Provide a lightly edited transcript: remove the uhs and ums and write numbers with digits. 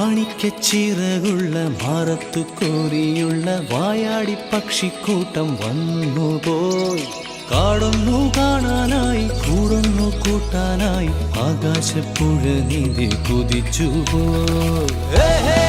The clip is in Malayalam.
മാണിക്യച്ചിറകുള്ള മാറത്തു കോരിയുള്ള വായാടി പക്ഷിക്കൂട്ടം വന്നുപോയി. കാടൊന്നു കാണാനായി കൂടൊന്നു കൂട്ടാനായി ആകാശപ്പുഴ നീതി കുതിച്ചുപോയി.